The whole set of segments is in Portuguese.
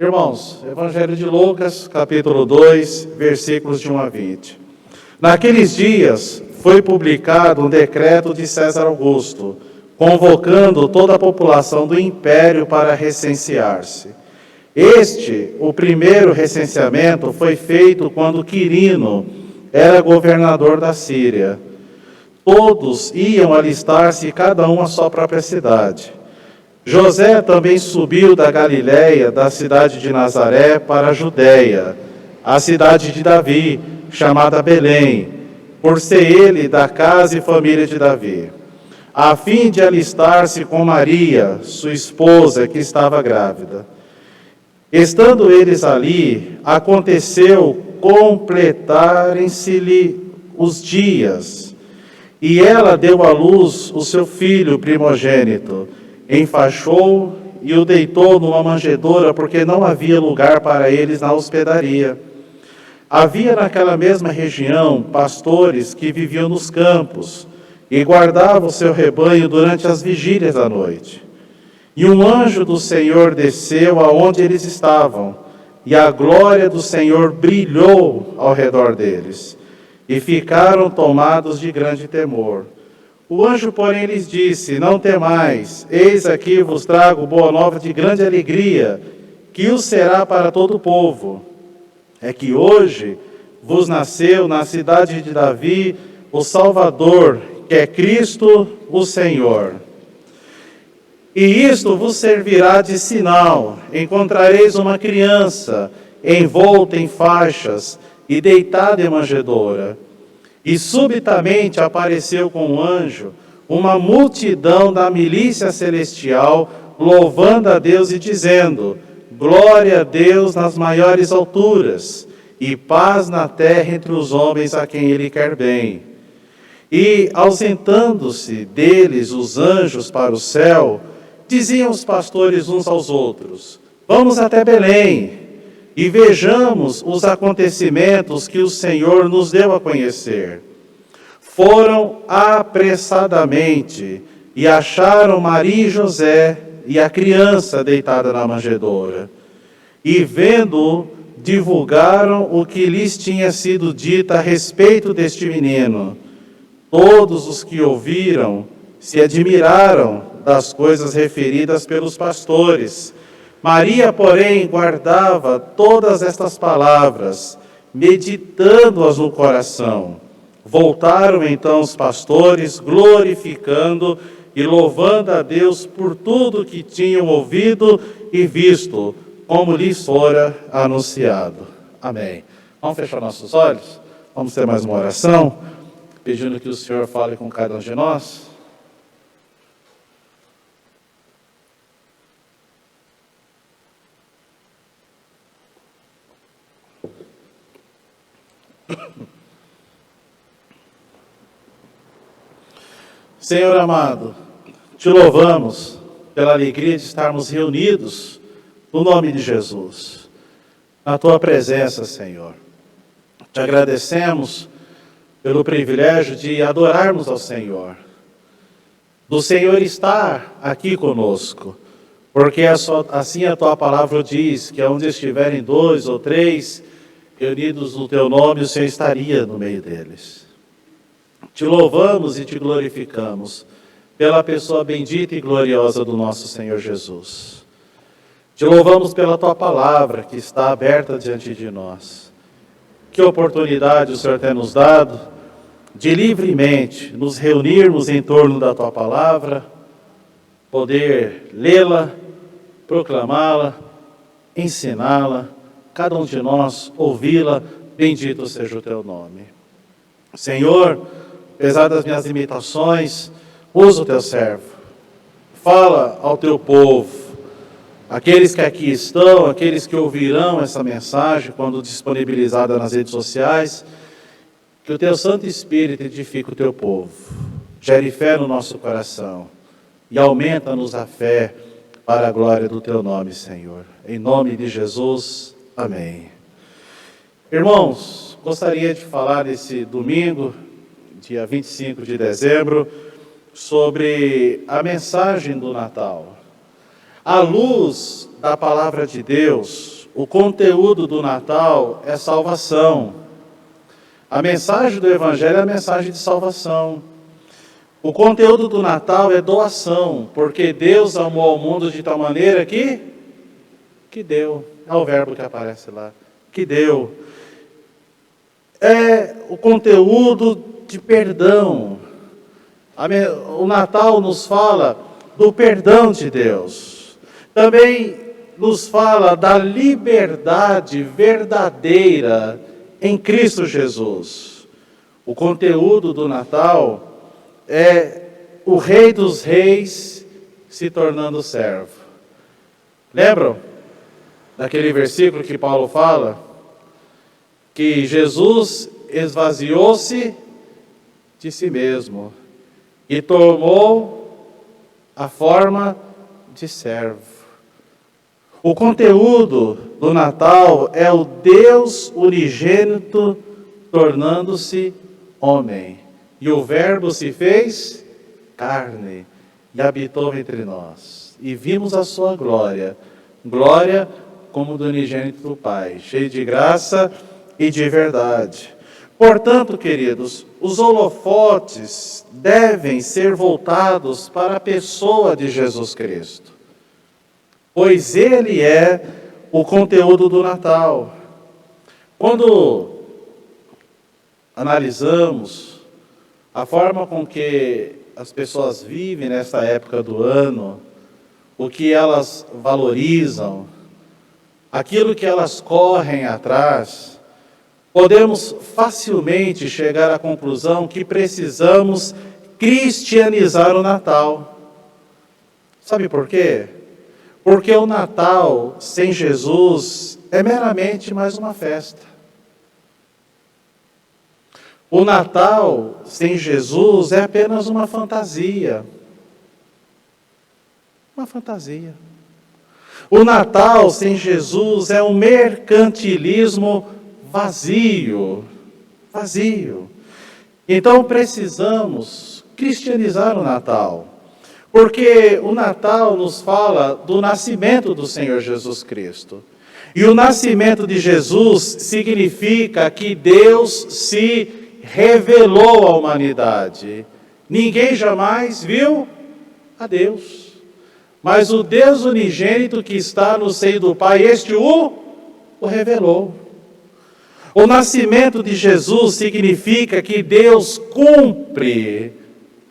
Irmãos, Evangelho de Lucas, capítulo 2, versículos de 1 a 20. Naqueles dias foi publicado um decreto de César Augusto, convocando toda a população do império para recensear-se. O primeiro recenseamento, foi feito quando Quirino era governador da Síria. Todos iam alistar-se, cada um à sua própria cidade. José também subiu da Galiléia, da cidade de Nazaré, para a Judéia, a cidade de Davi, chamada Belém, por ser ele da casa e família de Davi, a fim de alistar-se com Maria, sua esposa, que estava grávida. Estando eles ali, aconteceu completarem-se-lhe os dias, e ela deu à luz o seu filho primogênito, enfaixou e o deitou numa manjedoura, porque não havia lugar para eles na hospedaria. Havia naquela mesma região pastores que viviam nos campos e guardavam o seu rebanho durante as vigílias da noite. E um anjo do Senhor desceu aonde eles estavam, e a glória do Senhor brilhou ao redor deles, e ficaram tomados de grande temor. O anjo, porém, lhes disse: não temais, eis aqui vos trago boa nova de grande alegria, que o será para todo o povo. É que hoje vos nasceu na cidade de Davi o Salvador, que é Cristo o Senhor. E isto vos servirá de sinal: encontrareis uma criança envolta em faixas e deitada em manjedoura. E subitamente apareceu com um anjo uma multidão da milícia celestial, louvando a Deus e dizendo: glória a Deus nas maiores alturas, e paz na terra entre os homens a quem Ele quer bem. E, ausentando-se deles os anjos para o céu, diziam os pastores uns aos outros: vamos até Belém e vejamos os acontecimentos que o Senhor nos deu a conhecer. Foram apressadamente e acharam Maria e José e a criança deitada na manjedoura. E vendo-o, divulgaram o que lhes tinha sido dito a respeito deste menino. Todos os que ouviram se admiraram das coisas referidas pelos pastores. Maria, porém, guardava todas estas palavras, meditando-as no coração. Voltaram então os pastores, glorificando e louvando a Deus por tudo que tinham ouvido e visto, como lhes fora anunciado. Amém. Vamos fechar nossos olhos? Vamos ter mais uma oração, pedindo que o Senhor fale com cada um de nós. Senhor amado, te louvamos pela alegria de estarmos reunidos no nome de Jesus, na tua presença, Senhor. Te agradecemos pelo privilégio de adorarmos ao Senhor, do Senhor estar aqui conosco, porque assim a tua palavra diz que onde estiverem 2 ou 3 reunidos no teu nome, o Senhor estaria no meio deles. Te louvamos e te glorificamos pela pessoa bendita e gloriosa do nosso Senhor Jesus. Te louvamos pela tua palavra que está aberta diante de nós. Que oportunidade o Senhor tem nos dado de livremente nos reunirmos em torno da tua palavra, poder lê-la, proclamá-la, ensiná-la, cada um de nós ouvi-la. Bendito seja o teu nome. Senhor, apesar das minhas limitações, usa o teu servo. Fala ao teu povo, aqueles que aqui estão, aqueles que ouvirão essa mensagem quando disponibilizada nas redes sociais, que o teu Santo Espírito edifique o teu povo, gere fé no nosso coração e aumenta-nos a fé para a glória do teu nome, Senhor. Em nome de Jesus, amém. Irmãos, gostaria de falar nesse domingo, dia 25 de dezembro, sobre a mensagem do Natal. À luz da palavra de Deus, o conteúdo do Natal é salvação. A mensagem do Evangelho é a mensagem de salvação. O conteúdo do Natal é doação, porque Deus amou ao mundo de tal maneira que deu. É o verbo que aparece lá. Que deu. É o conteúdo de perdão. O Natal nos fala do perdão de Deus. Também nos fala da liberdade verdadeira em Cristo Jesus. O conteúdo do Natal é o Rei dos Reis se tornando servo. Lembram daquele versículo que Paulo fala? Que Jesus esvaziou-se de si mesmo e tomou a forma de servo. O conteúdo do Natal é o Deus unigênito tornando-se homem. E o Verbo se fez carne e habitou entre nós. E vimos a sua glória, glória como do unigênito do Pai, cheio de graça e de verdade. Portanto, queridos, os holofotes devem ser voltados para a pessoa de Jesus Cristo, pois Ele é o conteúdo do Natal. Quando analisamos a forma com que as pessoas vivem nesta época do ano, o que elas valorizam, aquilo que elas correm atrás, podemos facilmente chegar à conclusão que precisamos cristianizar o Natal. Sabe por quê? Porque o Natal sem Jesus é meramente mais uma festa. O Natal sem Jesus é apenas uma fantasia. Uma fantasia. O Natal sem Jesus é um mercantilismo vazio. Vazio. Então precisamos cristianizar o Natal. Porque o Natal nos fala do nascimento do Senhor Jesus Cristo. E o nascimento de Jesus significa que Deus se revelou à humanidade. Ninguém jamais viu a Deus. Mas o Deus unigênito que está no seio do Pai, este o revelou. O nascimento de Jesus significa que Deus cumpre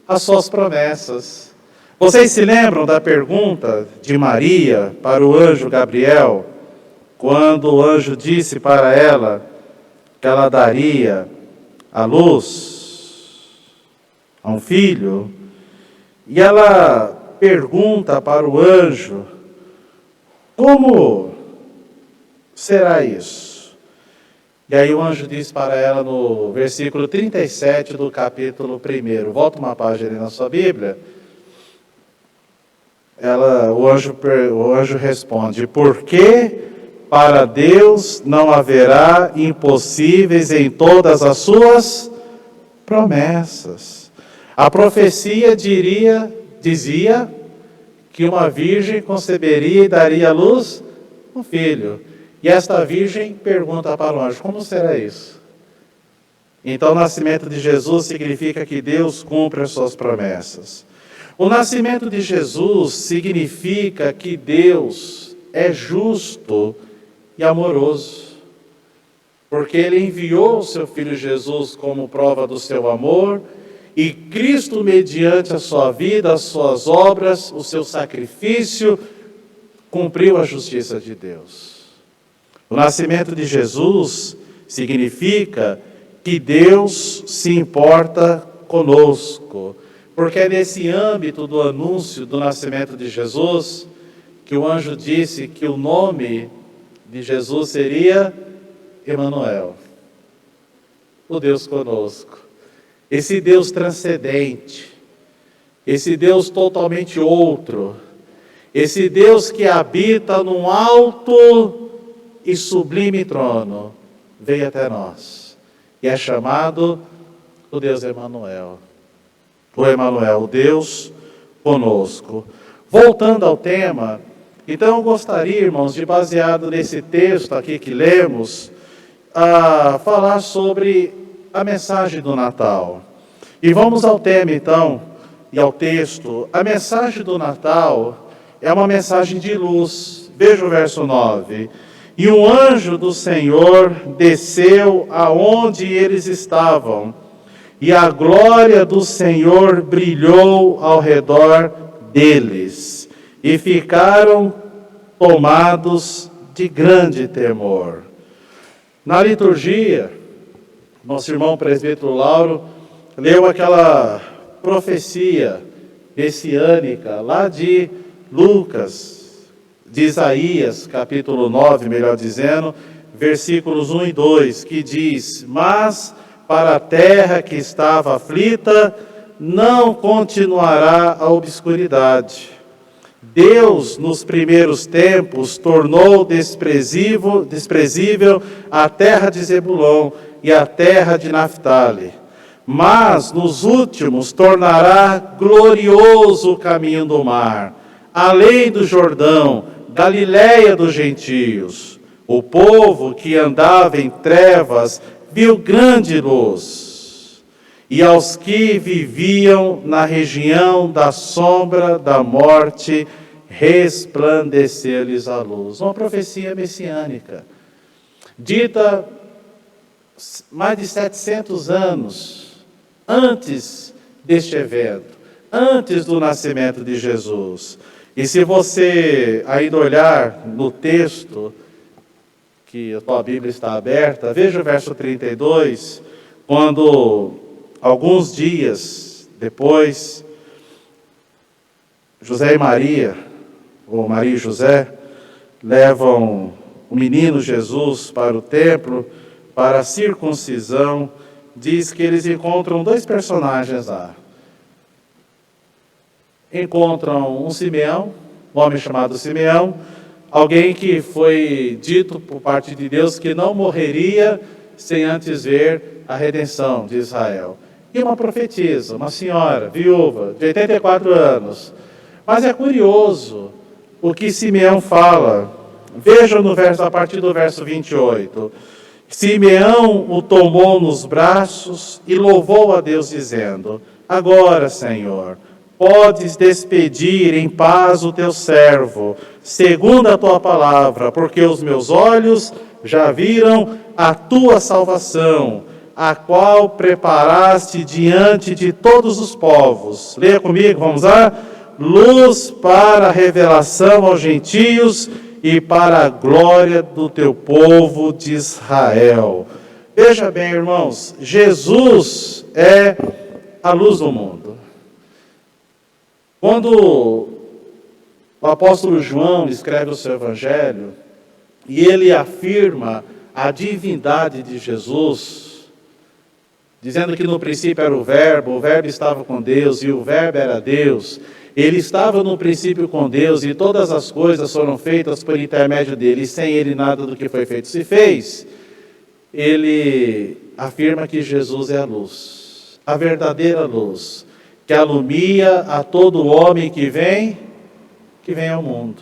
as suas promessas. Vocês se lembram da pergunta de Maria para o anjo Gabriel, quando o anjo disse para ela que ela daria à luz a um filho, e ela pergunta para o anjo: como será isso? E aí o anjo diz para ela no versículo 37 do capítulo 1. Volta uma página ali na sua Bíblia. O anjo responde: porque para Deus não haverá impossíveis em todas as suas promessas. A profecia dizia que uma virgem conceberia e daria à luz um filho. E esta virgem pergunta para o anjo: como será isso? Então o nascimento de Jesus significa que Deus cumpre as suas promessas. O nascimento de Jesus significa que Deus é justo e amoroso, porque Ele enviou o seu Filho Jesus como prova do seu amor, e Cristo, mediante a sua vida, as suas obras, o seu sacrifício, cumpriu a justiça de Deus. O nascimento de Jesus significa que Deus se importa conosco, porque é nesse âmbito do anúncio do nascimento de Jesus que o anjo disse que o nome de Jesus seria Emanuel, o Deus conosco. Esse Deus transcendente, esse Deus totalmente outro, esse Deus que habita num alto e sublime trono, veio até nós e é chamado o Deus Emanuel. O Emanuel, o Deus conosco. Voltando ao tema, Então eu gostaria, irmãos, de baseado nesse texto aqui que lemos, a falar sobre a mensagem do Natal. E vamos ao tema então, e ao texto. A mensagem do Natal é uma mensagem de luz. Veja o verso 9. E um anjo do Senhor desceu aonde eles estavam, e a glória do Senhor brilhou ao redor deles, e ficaram tomados de grande temor. Na liturgia, nosso irmão presbítero Lauro leu aquela profecia messiânica lá de Lucas, de Isaías, capítulo 9, melhor dizendo, versículos 1 e 2, que diz: mas para a terra que estava aflita, não continuará a obscuridade. Deus, nos primeiros tempos, tornou desprezível a terra de Zebulon e a terra de Naftali. Mas, nos últimos, tornará glorioso o caminho do mar, além do Jordão, Galiléia dos gentios. O povo que andava em trevas viu grande luz, e aos que viviam na região da sombra da morte, resplandeceu-lhes a luz. Uma profecia messiânica, dita mais de 700 anos antes deste evento, antes do nascimento de Jesus. E se você ainda olhar no texto, que a tua Bíblia está aberta, veja o verso 32, quando alguns dias depois, José e Maria, ou Maria e José, levam o menino Jesus para o templo, para a circuncisão. Diz que eles encontram dois personagens lá. Encontram um Simeão, um homem chamado Simeão, alguém que foi dito por parte de Deus que não morreria sem antes ver a redenção de Israel. E uma profetisa, uma senhora, viúva, de 84 anos. Mas é curioso o que Simeão fala. Vejam no verso, a partir do verso 28. Simeão o tomou nos braços e louvou a Deus, dizendo: agora, Senhor, podes despedir em paz o teu servo, segundo a tua palavra, porque os meus olhos já viram a tua salvação, a qual preparaste diante de todos os povos. Leia comigo, vamos lá? Luz para a revelação aos gentios e para a glória do teu povo de Israel. Veja bem, irmãos, Jesus é a luz do mundo. Quando o apóstolo João escreve o seu evangelho, e ele afirma a divindade de Jesus, dizendo que no princípio era o verbo estava com Deus, e o verbo era Deus. Ele estava no princípio com Deus, e todas as coisas foram feitas por intermédio dele, e sem ele nada do que foi feito se fez. Ele afirma que Jesus é a luz, a verdadeira luz, que alumia a todo homem que vem ao mundo.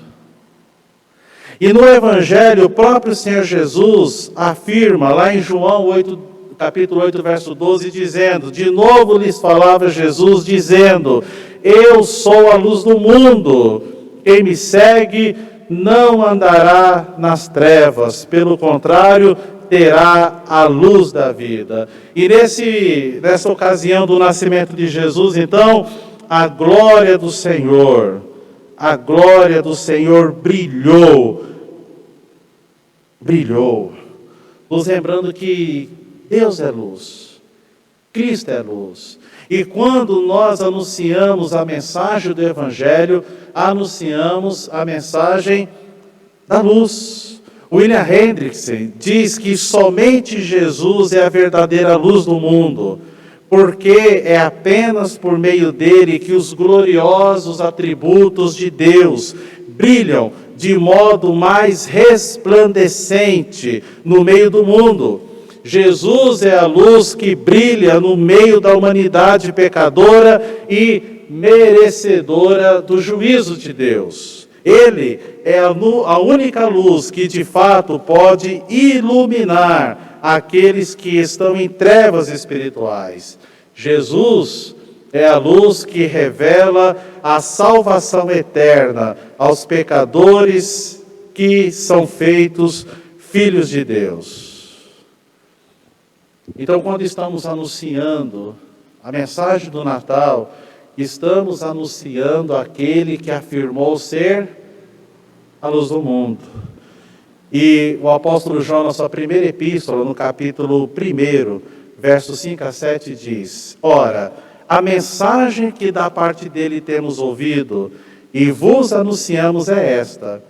E no Evangelho, o próprio Senhor Jesus afirma, lá em João 8, capítulo 8, verso 12, dizendo, de novo lhes falava Jesus, dizendo: eu sou a luz do mundo, quem me segue não andará nas trevas, pelo contrário, terá a luz da vida. E nessa ocasião do nascimento de Jesus, então, a glória do Senhor brilhou, nos lembrando que Deus é luz, Cristo é luz. E quando nós anunciamos a mensagem do Evangelho, anunciamos a mensagem da luz. William Hendrickson diz que somente Jesus é a verdadeira luz do mundo, porque é apenas por meio dele que os gloriosos atributos de Deus brilham de modo mais resplandecente no meio do mundo. Jesus é a luz que brilha no meio da humanidade pecadora e merecedora do juízo de Deus. Ele é a única luz que de fato pode iluminar aqueles que estão em trevas espirituais. Jesus é a luz que revela a salvação eterna aos pecadores que são feitos filhos de Deus. Então, quando estamos anunciando a mensagem do Natal, estamos anunciando aquele que afirmou ser a luz do mundo. E o apóstolo João, na sua primeira epístola, no capítulo 1, versos 5 a 7, diz: Ora, a mensagem que da parte dele temos ouvido e vos anunciamos é esta,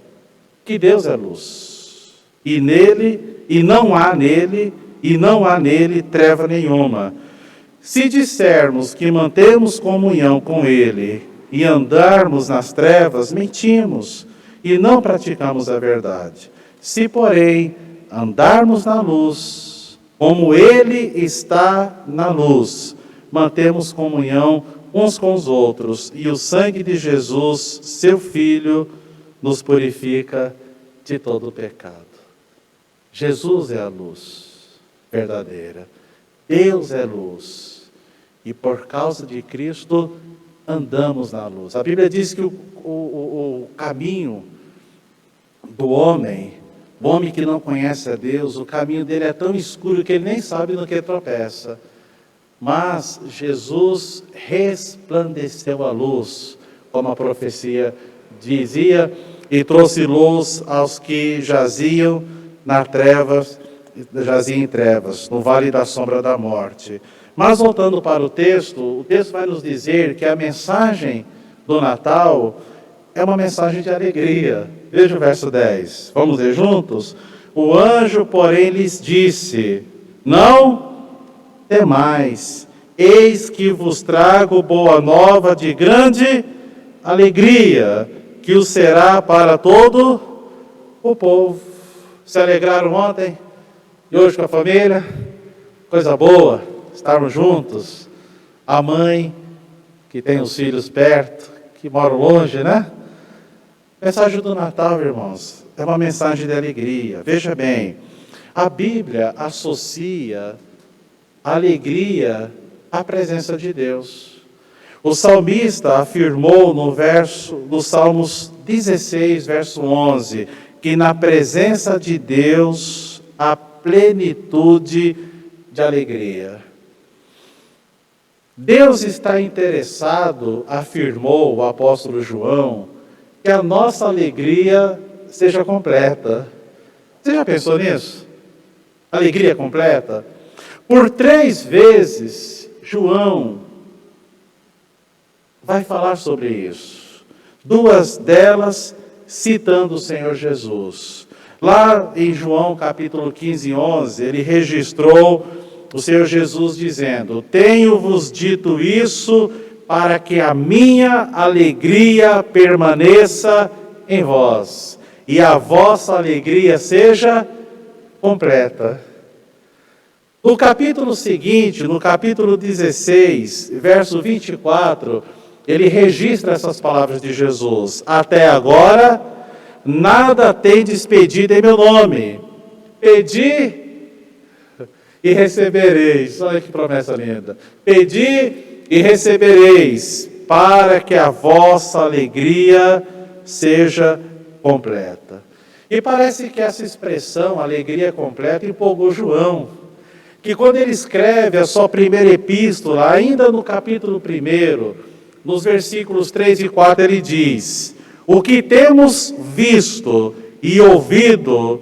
que Deus é luz, e não há nele treva nenhuma. Se dissermos que mantemos comunhão com Ele e andarmos nas trevas, mentimos e não praticamos a verdade. Se, porém, andarmos na luz, como Ele está na luz, mantemos comunhão uns com os outros, e o sangue de Jesus, seu Filho, nos purifica de todo pecado. Jesus é a luz verdadeira. Deus é luz. E por causa de Cristo, andamos na luz. A Bíblia diz que o caminho do homem, o homem que não conhece a Deus, o caminho dele é tão escuro que ele nem sabe no que tropeça. Mas Jesus resplandeceu a luz, como a profecia dizia, e trouxe luz aos que jaziam em trevas, no vale da sombra da morte. Mas voltando para o texto vai nos dizer que a mensagem do Natal é uma mensagem de alegria. Veja o verso 10. Vamos ler juntos? O anjo, porém, lhes disse: Não temais, eis que vos trago boa nova de grande alegria, que o será para todo o povo. Se alegraram ontem e hoje com a família? Coisa boa, estarmos juntos. A mãe que tem os filhos perto, que moram longe, né? Mensagem do Natal, irmãos, é uma mensagem de alegria. Veja bem, a Bíblia associa a alegria à presença de Deus. O salmista afirmou no Salmos 16, verso 11, que na presença de Deus há plenitude de alegria. Deus está interessado, afirmou o apóstolo João, que a nossa alegria seja completa. Você já pensou nisso? Alegria completa? Por 3 vezes, João vai falar sobre isso. 2 delas citando o Senhor Jesus. Lá em João capítulo 15, 11, ele registrou o Senhor Jesus dizendo: Tenho-vos dito isso para que a minha alegria permaneça em vós e a vossa alegria seja completa. No capítulo seguinte, no capítulo 16, verso 24, ele registra essas palavras de Jesus: Até agora, nada tendes pedido em meu nome. Pedi e recebereis. Olha que promessa linda. Pedi e recebereis, para que a vossa alegria seja completa. E parece que essa expressão, alegria completa, empolgou João, que quando ele escreve a sua primeira epístola, ainda no capítulo 1, nos versículos 3 e 4, ele diz: O que temos visto e ouvido,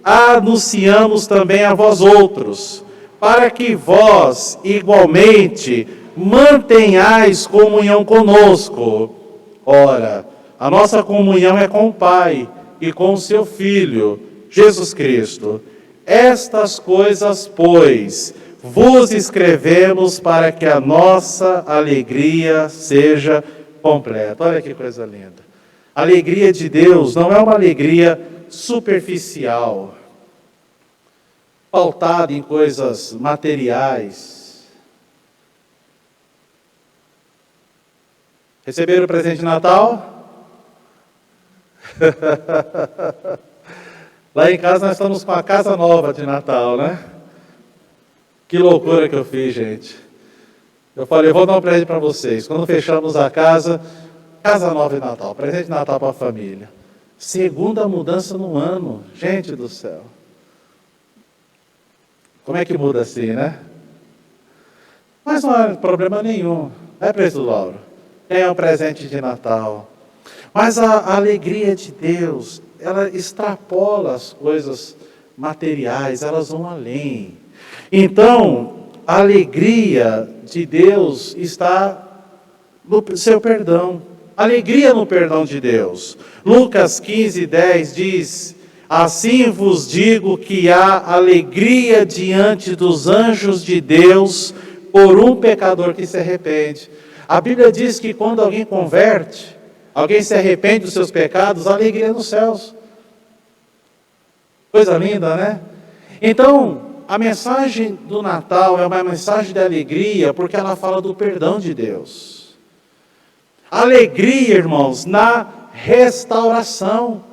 anunciamos também a vós outros, para que vós, igualmente, mantenhais comunhão conosco. Ora, a nossa comunhão é com o Pai e com o seu Filho, Jesus Cristo. Estas coisas, pois, vos escrevemos para que a nossa alegria seja completa. Olha que coisa linda. A alegria de Deus não é uma alegria superficial, pautada em coisas materiais. Receberam o presente de Natal? Lá em casa nós estamos com a casa nova de Natal, né? Que loucura que eu fiz, gente. Eu falei, eu vou dar um presente para vocês. Quando fechamos a casa nova de Natal, presente de Natal para a família. Segunda mudança no ano, gente do céu. Como é que muda assim, né? Mas não há problema nenhum. É preço, Lauro. Ganhar um presente de Natal. Mas a alegria de Deus, ela extrapola as coisas materiais, elas vão além. Então, a alegria de Deus está no seu perdão. Alegria no perdão de Deus. Lucas 15:10 diz: assim vos digo que há alegria diante dos anjos de Deus por um pecador que se arrepende. A Bíblia diz que quando alguém converte, alguém se arrepende dos seus pecados, a alegria é nos céus. Coisa linda, né? Então, a mensagem do Natal é uma mensagem de alegria, porque ela fala do perdão de Deus. Alegria, irmãos, na restauração.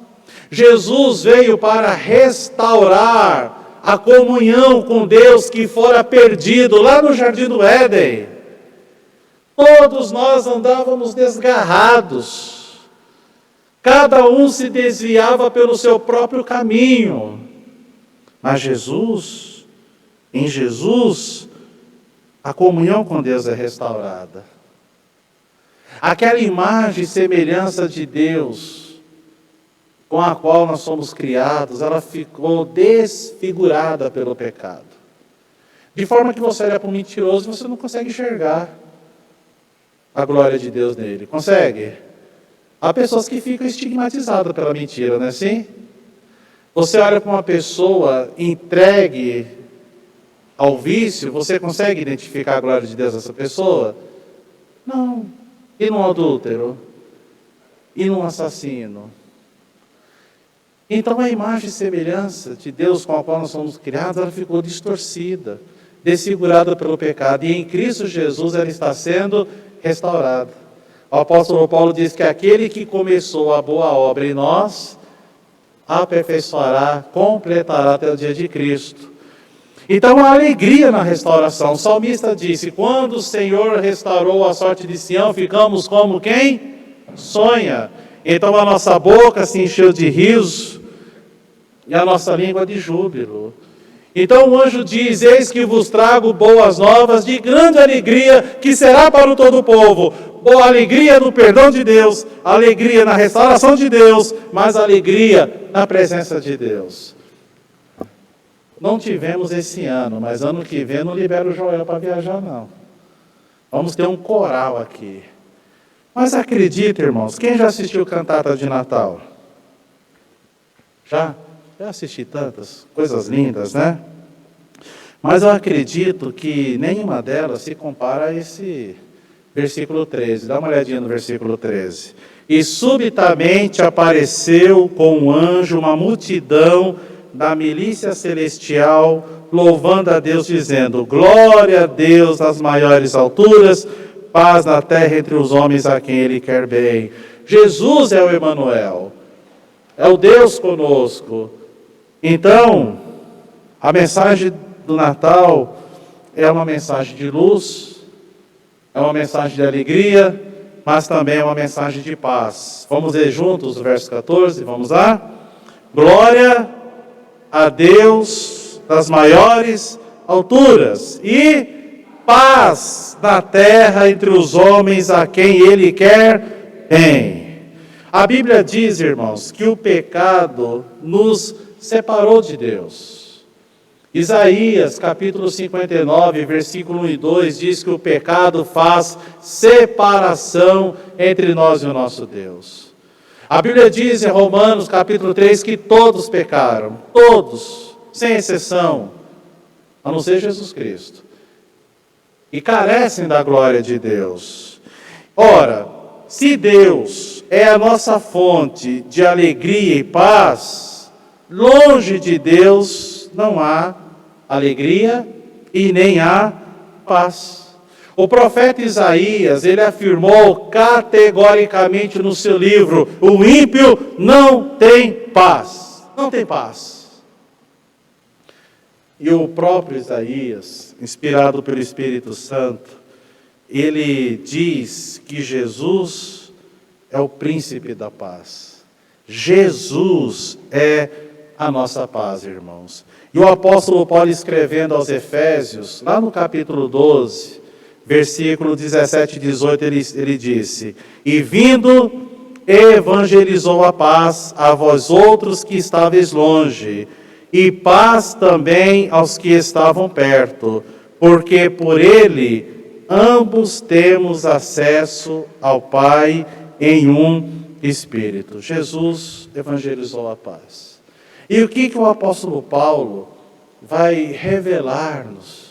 Jesus veio para restaurar a comunhão com Deus que fora perdido lá no Jardim do Éden. Todos nós andávamos desgarrados. Cada um se desviava pelo seu próprio caminho. Mas em Jesus, a comunhão com Deus é restaurada. Aquela imagem e semelhança de Deus, com a qual nós somos criados, ela ficou desfigurada pelo pecado. De forma que você olha para um mentiroso e você não consegue enxergar a glória de Deus nele. Consegue? Há pessoas que ficam estigmatizadas pela mentira, não é assim? Você olha para uma pessoa entregue ao vício, você consegue identificar a glória de Deus nessa pessoa? Não. E num adúltero? E num assassino? Então a imagem e semelhança de Deus com a qual nós somos criados, ela ficou distorcida, desfigurada pelo pecado. E em Cristo Jesus ela está sendo restaurada. O apóstolo Paulo diz que aquele que começou a boa obra em nós, aperfeiçoará, completará até o dia de Cristo. Então a alegria na restauração. O salmista disse: quando o Senhor restaurou a sorte de Sião, ficamos como quem sonha. Então a nossa boca se encheu de riso e a nossa língua de júbilo. Então o anjo diz: eis que vos trago boas novas de grande alegria, que será para o todo o povo. Boa alegria no perdão de Deus, alegria na restauração de Deus, mas alegria na presença de Deus. Não tivemos esse ano, mas ano que vem não libero o Joel para viajar, não. Vamos ter um coral aqui. Mas acredita, irmãos, quem já assistiu cantata de Natal? Já? Já assisti tantas coisas lindas, né? Mas eu acredito que nenhuma delas se compara a esse versículo 13. Dá uma olhadinha no versículo 13. E subitamente apareceu com um anjo uma multidão da milícia celestial, louvando a Deus, dizendo: glória a Deus nas maiores alturas, paz na terra entre os homens a quem Ele quer bem. Jesus é o Emanuel, é o Deus conosco. Então, a mensagem do Natal é uma mensagem de luz, é uma mensagem de alegria, mas também é uma mensagem de paz. Vamos ler juntos o verso 14, vamos lá? Glória a Deus das maiores alturas e paz na terra entre os homens a quem Ele quer bem. A Bíblia diz, irmãos, que o pecado nos separou de Deus. Isaías, capítulo 59, versículo 1 e 2, diz que o pecado faz separação entre nós e o nosso Deus. A Bíblia diz em Romanos, capítulo 3, que todos pecaram, todos, sem exceção, a não ser Jesus Cristo, e carecem da glória de Deus. Ora, se Deus é a nossa fonte de alegria e paz, longe de Deus não há alegria e nem há paz. O profeta Isaías, ele afirmou categoricamente no seu livro: o ímpio não tem paz. Não tem paz. E o próprio Isaías, inspirado pelo Espírito Santo, ele diz que Jesus é o príncipe da paz. Jesus é a nossa paz, irmãos. E o apóstolo Paulo, escrevendo aos Efésios, lá no capítulo 12, versículo 17 e 18, ele disse: e vindo, evangelizou a paz a vós outros que estáveis longe, e paz também aos que estavam perto, porque por ele ambos temos acesso ao Pai em um Espírito. Jesus evangelizou a paz. E o que o apóstolo Paulo vai revelar-nos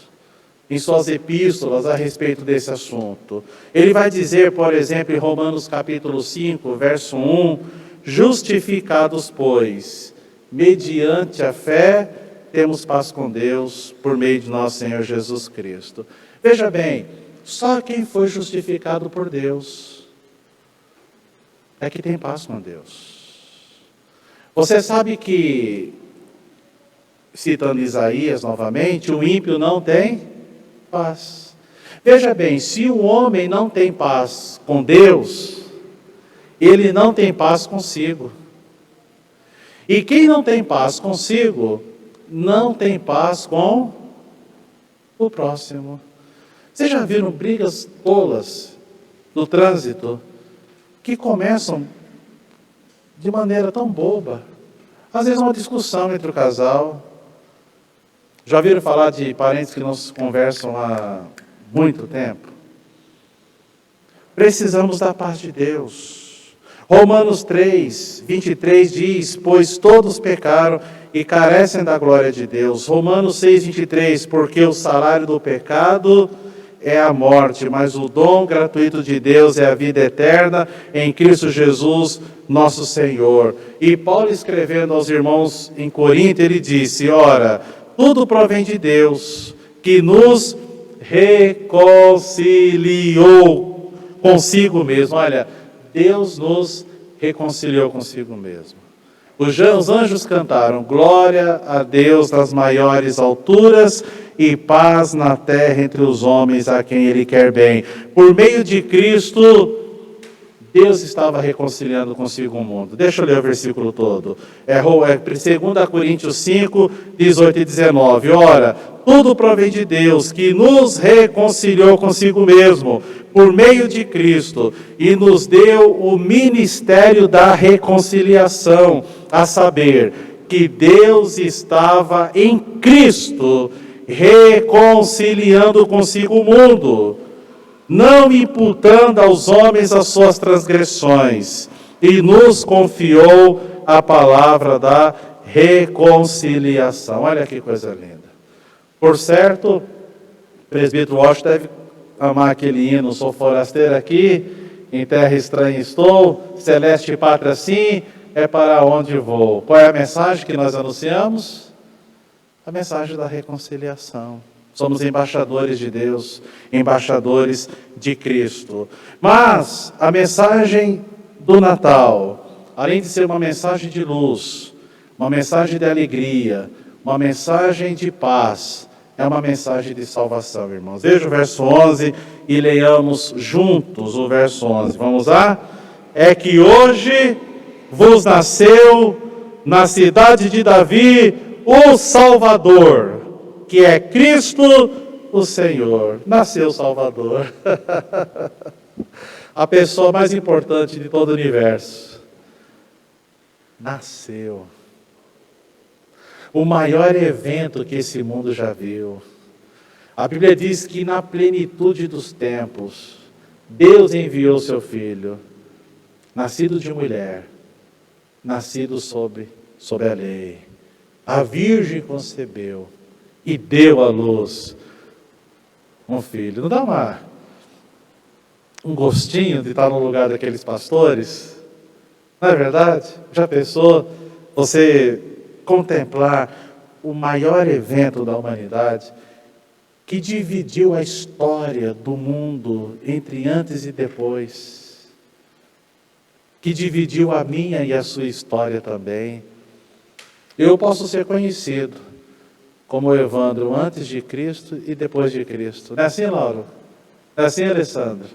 em suas epístolas a respeito desse assunto? Ele vai dizer, por exemplo, em Romanos capítulo 5, verso 1, justificados, pois, mediante a fé, temos paz com Deus, por meio de nosso Senhor Jesus Cristo. Veja bem, só quem foi justificado por Deus é que tem paz com Deus. Você sabe que, citando Isaías novamente, o ímpio não tem paz. Veja bem, se o homem não tem paz com Deus, ele não tem paz consigo. E quem não tem paz consigo, não tem paz com o próximo. Vocês já viram brigas tolas no trânsito que começam de maneira tão boba? Às vezes uma discussão entre o casal. Já ouviram falar de parentes que não se conversam há muito tempo? Precisamos da paz de Deus. Romanos 3, 23 diz: pois todos pecaram e carecem da glória de Deus. Romanos 6, 23, porque o salário do pecado é a morte, mas o dom gratuito de Deus é a vida eterna em Cristo Jesus, nosso Senhor. E Paulo, escrevendo aos irmãos em Corinto, ele disse: ora, tudo provém de Deus, que nos reconciliou consigo mesmo. Olha, Deus nos reconciliou consigo mesmo. Os anjos cantaram: glória a Deus nas maiores alturas e paz na terra entre os homens a quem Ele quer bem. Por meio de Cristo, Deus estava reconciliando consigo o mundo. Deixa eu ler o versículo todo. É 2 Coríntios 5, 18 e 19. Ora, tudo provém de Deus, que nos reconciliou consigo mesmo, por meio de Cristo, e nos deu o ministério da reconciliação, a saber, que Deus estava em Cristo, reconciliando consigo o mundo, não imputando aos homens as suas transgressões, e nos confiou a palavra da reconciliação. Olha que coisa linda. Por certo, o presbítero Walsh deve amar aquele hino: sou forasteiro aqui, em terra estranha estou, celeste pátria sim, é para onde vou. Qual é a mensagem que nós anunciamos? A mensagem da reconciliação. Somos embaixadores de Deus, embaixadores de Cristo. Mas a mensagem do Natal, além de ser uma mensagem de luz, uma mensagem de alegria, uma mensagem de paz, é uma mensagem de salvação, irmãos. Veja o verso 11 e leiamos juntos o verso 11. Vamos lá? É que hoje vos nasceu na cidade de Davi o Salvador, que é Cristo o Senhor. Nasceu o Salvador. A pessoa mais importante de todo o universo. Nasceu. O maior evento que esse mundo já viu. A Bíblia diz que na plenitude dos tempos, Deus enviou seu Filho, nascido de mulher, nascido sob a lei. A Virgem concebeu e deu à luz um filho. Não dá um gostinho de estar no lugar daqueles pastores? Não é verdade? Já pensou você contemplar o maior evento da humanidade que dividiu a história do mundo entre antes e depois, que dividiu a minha e a sua história também. Eu posso ser conhecido como Evandro antes de Cristo e depois de Cristo. Não é assim, Lauro? Não é assim, Alessandro?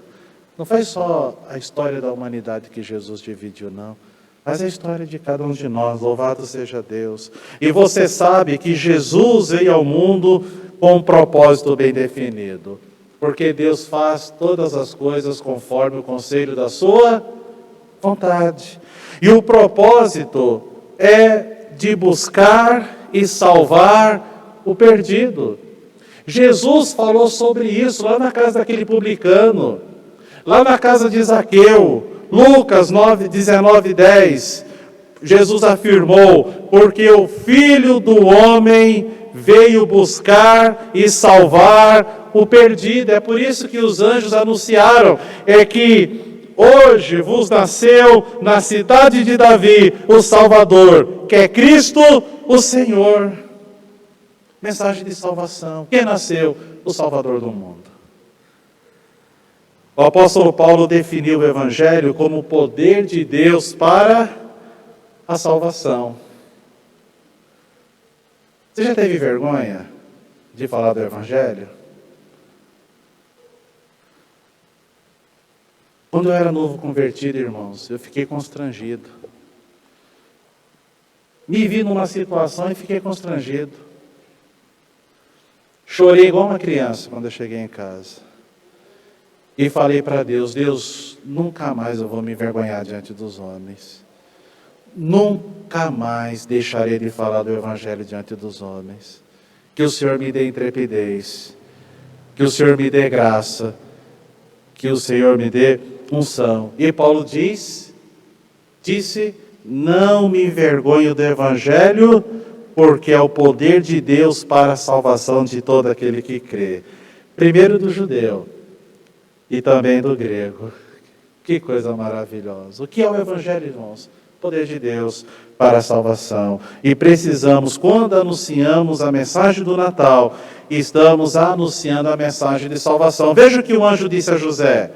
Não foi só a história da humanidade que Jesus dividiu, não. Mas a história de cada um de nós, louvado seja Deus. E você sabe que Jesus veio ao mundo com um propósito bem definido. Porque Deus faz todas as coisas conforme o conselho da sua vontade. E o propósito é de buscar e salvar o perdido. Jesus falou sobre isso lá na casa daquele publicano, lá na casa de Zaqueu, Lucas 9, 19, 10. Jesus afirmou: porque o Filho do Homem veio buscar e salvar o perdido. É por isso que os anjos anunciaram, que hoje vos nasceu na cidade de Davi o Salvador, que é Cristo o Senhor. Mensagem de salvação. Quem nasceu? O Salvador do mundo. O apóstolo Paulo definiu o Evangelho como o poder de Deus para a salvação. Você já teve vergonha de falar do Evangelho? Quando eu era novo convertido, irmãos, eu fiquei constrangido. Me vi numa situação e fiquei constrangido. Chorei igual uma criança quando eu cheguei em casa. E falei para Deus: Deus, nunca mais eu vou me envergonhar diante dos homens. Nunca mais deixarei de falar do Evangelho diante dos homens. Que o Senhor me dê intrepidez. Que o Senhor me dê graça. Que o Senhor me dê unção. E Paulo disse: não me envergonho do Evangelho, porque é o poder de Deus para a salvação de todo aquele que crê. Primeiro do judeu e também do grego. Que coisa maravilhosa. O que é o Evangelho, irmãos? Poder de Deus para a salvação. E precisamos, quando anunciamos a mensagem do Natal, estamos anunciando a mensagem de salvação. Veja o que o anjo disse a José.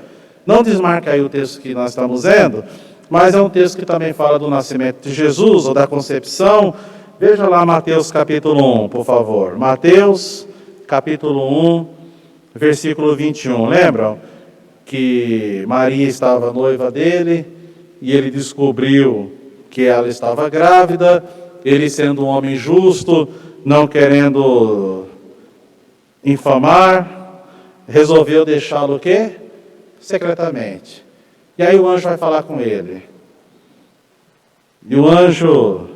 Não desmarca aí o texto que nós estamos lendo, mas é um texto que também fala do nascimento de Jesus, ou da concepção. Veja lá Mateus capítulo 1, por favor. Mateus capítulo 1, versículo 21. Lembram que Maria estava noiva dele e ele descobriu que ela estava grávida, ele sendo um homem justo, não querendo infamar, resolveu deixá-lo o quê? Secretamente. E aí o anjo vai falar com ele. E o anjo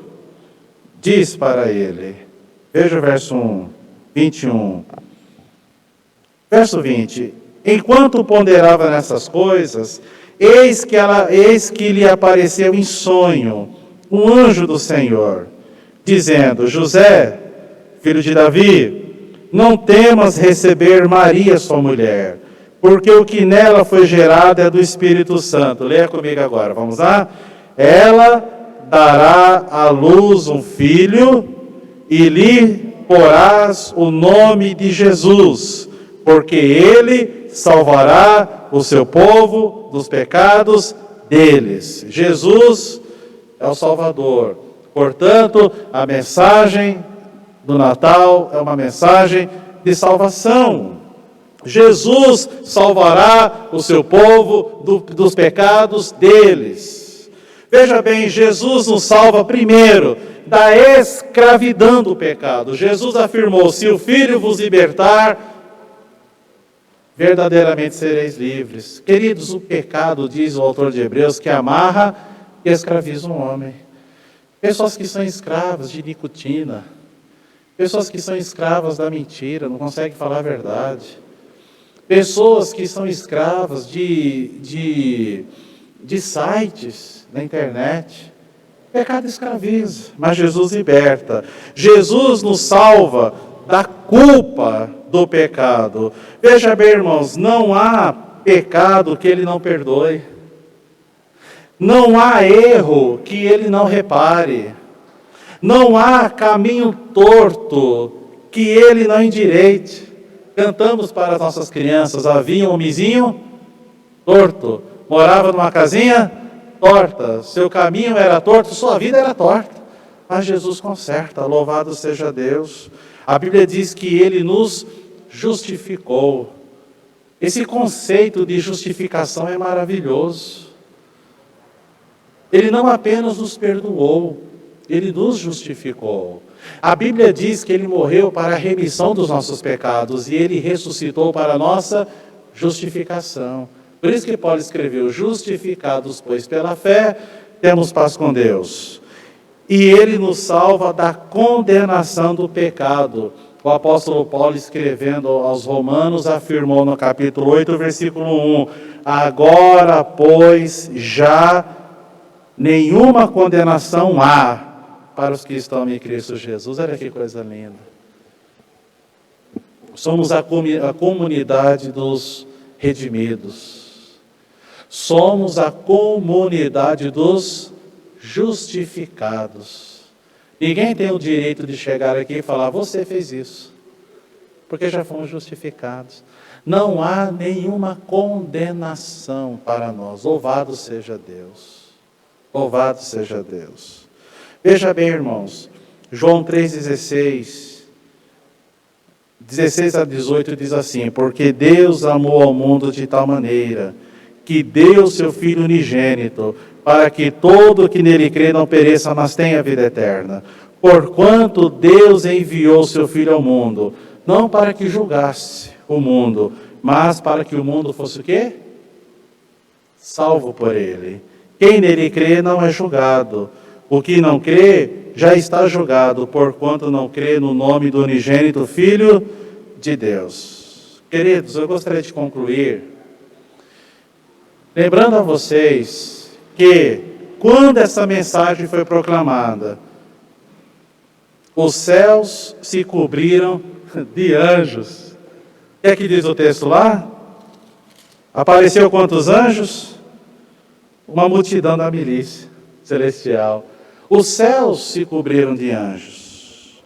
diz para ele, veja o verso 21. Verso 20. Enquanto ponderava nessas coisas, eis que lhe apareceu em sonho um anjo do Senhor, dizendo: José, filho de Davi, não temas receber Maria, sua mulher, porque o que nela foi gerado é do Espírito Santo. Leia comigo agora, vamos lá? Ela dará à luz um filho e lhe porás o nome de Jesus, porque ele salvará o seu povo dos pecados deles. Jesus é o Salvador. Portanto, a mensagem do Natal é uma mensagem de salvação. Jesus salvará o seu povo dos pecados deles. Veja bem, Jesus nos salva primeiro da escravidão do pecado. Jesus afirmou: se o Filho vos libertar, verdadeiramente sereis livres. Queridos, o pecado, diz o autor de Hebreus, que amarra e escraviza um homem. Pessoas que são escravas de nicotina, pessoas que são escravas da mentira, não conseguem falar a verdade, pessoas que são escravas de sites na internet. Pecado escraviza, mas Jesus liberta. Jesus nos salva da culpa do pecado. Veja bem, irmãos, não há pecado que Ele não perdoe. Não há erro que Ele não repare. Não há caminho torto que Ele não endireite. cantamos para as nossas crianças, havia um homenzinho torto, morava numa casinha torta, seu caminho era torto, sua vida era torta, mas Jesus conserta, louvado seja Deus. A Bíblia diz que Ele nos justificou. Esse conceito de justificação é maravilhoso. Ele não apenas nos perdoou, Ele nos justificou. A Bíblia diz que Ele morreu para a remissão dos nossos pecados e Ele ressuscitou para a nossa justificação. Por isso que Paulo escreveu, justificados, pois, pela fé, temos paz com Deus. E Ele nos salva da condenação do pecado. O apóstolo Paulo, escrevendo aos Romanos, afirmou no capítulo 8, versículo 1, agora, pois, já nenhuma condenação há para os que estão em Cristo Jesus. Olha que coisa linda. Somos a comunidade dos redimidos. Somos a comunidade dos justificados. Ninguém tem o direito de chegar aqui e falar, você fez isso, porque já fomos justificados. Não há nenhuma condenação para nós. Louvado seja Deus. Louvado seja Deus. Veja bem, irmãos, João 3,16, 16 a 18 diz assim, porque Deus amou ao mundo de tal maneira, que deu seu Filho unigênito, para que todo que nele crê não pereça, mas tenha vida eterna. Porquanto Deus enviou seu Filho ao mundo, não para que julgasse o mundo, mas para que o mundo fosse o quê? Salvo por ele. Quem nele crê não é julgado. O que não crê já está julgado, porquanto não crê no nome do unigênito Filho de Deus. Queridos, eu gostaria de concluir lembrando a vocês que, quando essa mensagem foi proclamada, os céus se cobriram de anjos. O que é que diz o texto lá? Apareceu quantos anjos? Uma multidão da milícia celestial. Os céus se cobriram de anjos,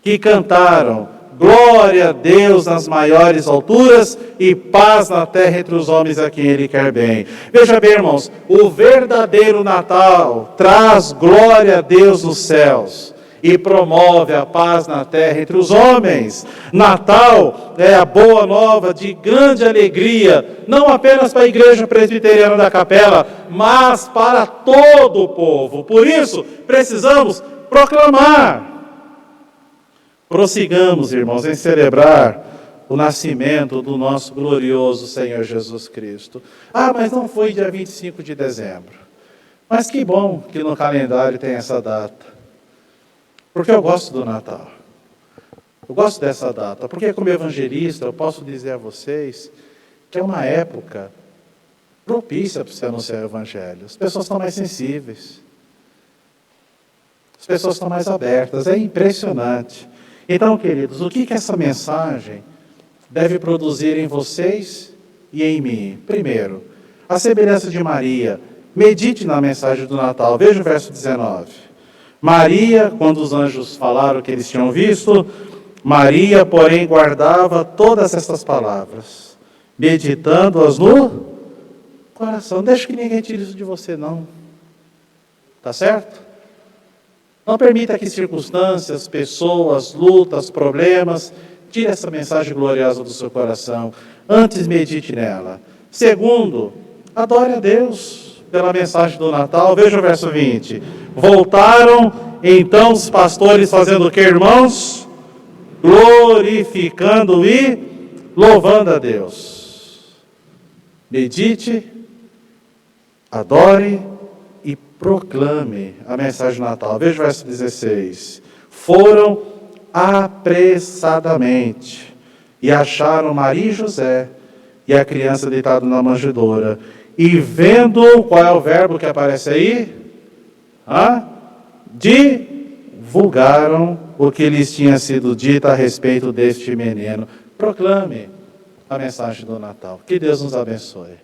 que cantaram, glória a Deus nas maiores alturas e paz na terra entre os homens a quem Ele quer bem. Veja bem, irmãos, o verdadeiro Natal traz glória a Deus nos céus e promove a paz na terra entre os homens. Natal é a boa nova de grande alegria, não apenas para a igreja presbiteriana da Capela, mas para todo o povo. Por isso, precisamos proclamar. Prossigamos, irmãos, em celebrar o nascimento do nosso glorioso Senhor Jesus Cristo. Ah, mas não foi dia 25 de dezembro. Mas que bom que no calendário tem essa data. Porque eu gosto do Natal. Eu gosto dessa data. Porque como evangelista eu posso dizer a vocês que é uma época propícia para você anunciar o Evangelho. As pessoas estão mais sensíveis. As pessoas estão mais abertas. É impressionante. Então, queridos, o que essa mensagem deve produzir em vocês e em mim? Primeiro, a semelhança de Maria. Medite na mensagem do Natal. Veja o verso 19. Maria, quando os anjos falaram que eles tinham visto, Maria, porém, guardava todas essas palavras, meditando-as no coração. Não deixe que ninguém tire isso de você, não. Tá certo? Não permita que circunstâncias, pessoas, lutas, problemas, tire essa mensagem gloriosa do seu coração. Antes, medite nela. Segundo, adore a Deus pela mensagem do Natal. Veja o verso 20. Voltaram então os pastores fazendo o que, irmãos? Glorificando e louvando a Deus. Medite, adore e proclame a mensagem do Natal. Veja o verso 16. Foram apressadamente e acharam Maria e José e a criança deitada na manjedoura. E vendo, qual é o verbo que aparece aí? Divulgaram o que lhes tinha sido dito a respeito deste menino. Proclame a mensagem do Natal. Que Deus nos abençoe.